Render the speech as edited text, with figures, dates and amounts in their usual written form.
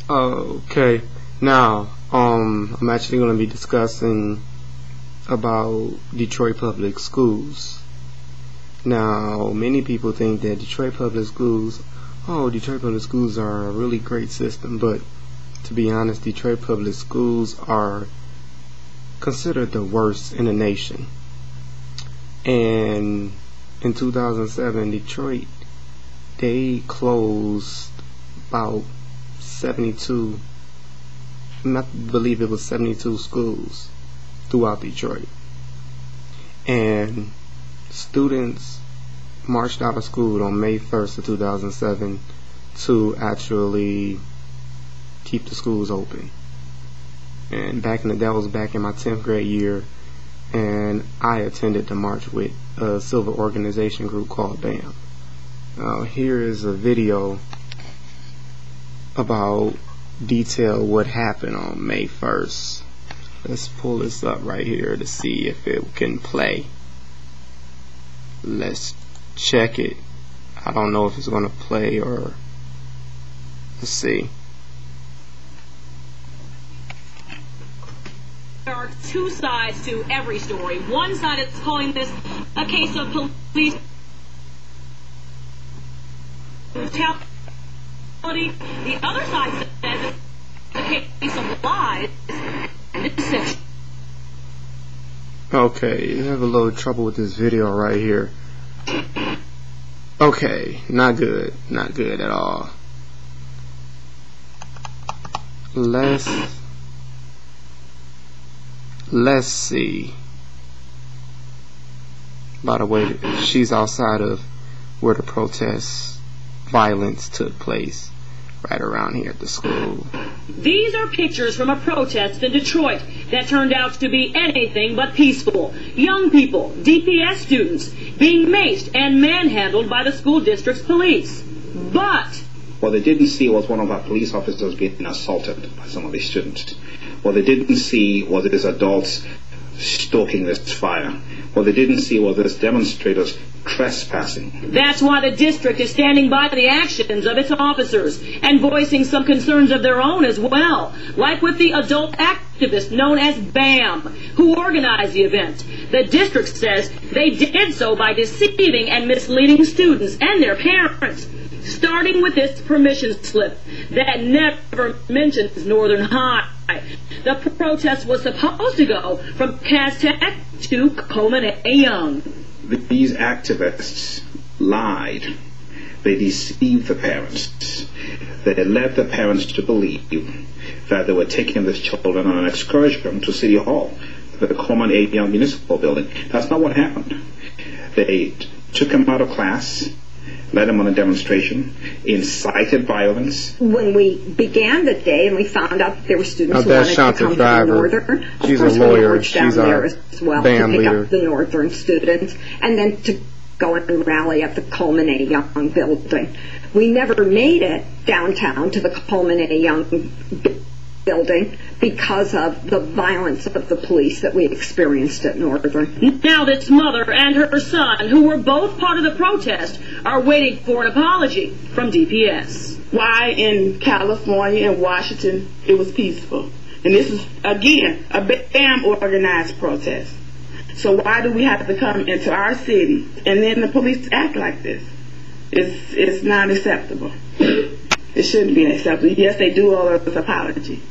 Okay, now I'm actually going to be discussing about Detroit Public Schools. Now, many people think that Detroit Public Schools are a really great system, but to be honest, Detroit Public Schools are considered the worst in the nation. And in 2007, Detroit, they closed about 72, I believe it was 72 schools throughout Detroit. And students marched out of school on May 1st of 2007 to actually keep the schools open. And that was back in my 10th grade year, and I attended the march with a civil organization group called BAM. Now here is a video about detail what happened on May 1st. Let's pull this up right here to see if it can play. Let's check it. I don't know if it's going to play, or let's see. There are two sides to every story. One side is calling this a case of police brutality. The other side says it's a case of lies and deception. Okay, you have a little trouble with this video right here. Okay, not good at all. Let's see. By the way, she's outside of where the protest violence took place, right around here at the school. These are pictures from a protest in Detroit that turned out to be anything but peaceful. Young people, DPS students, being maced and manhandled by the school district's police. But what they didn't see was one of our police officers being assaulted by some of these students. What they didn't see was these adults stoking this fire. What they didn't see was these demonstrators trespassing. That's why the district is standing by the actions of its officers and voicing some concerns of their own as well, like with the adult activist known as BAM, who organized the event. The district says they did so by deceiving and misleading students and their parents, starting with this permission slip that never mentions Northern High. The protest was supposed to go from Cass Tech to Coleman A. Young. These activists lied. They deceived the parents. They led the parents to believe that they were taking these children on an excursion to City Hall, the Coleman A. Young Municipal Building. That's not what happened. They took them out of class, led them on a demonstration, incited violence. When we began the day and we found out that there were students who wanted to come to the Northern, she's of course a lawyer. we marched down there as well to pick leader. up the Northern students and then to go and rally at the Coleman A. Young building. We never made it downtown to the Coleman A. Young building because of the violence of the police that we experienced at Northern. Now this mother and her son, who were both part of the protest, are waiting for an apology from DPS. Why in California and Washington it was peaceful? And this is, again, a BAM organized protest. So why do we have to come into our city and then the police act like this? It's not acceptable. It shouldn't be acceptable. Yes, they do owe us an apology.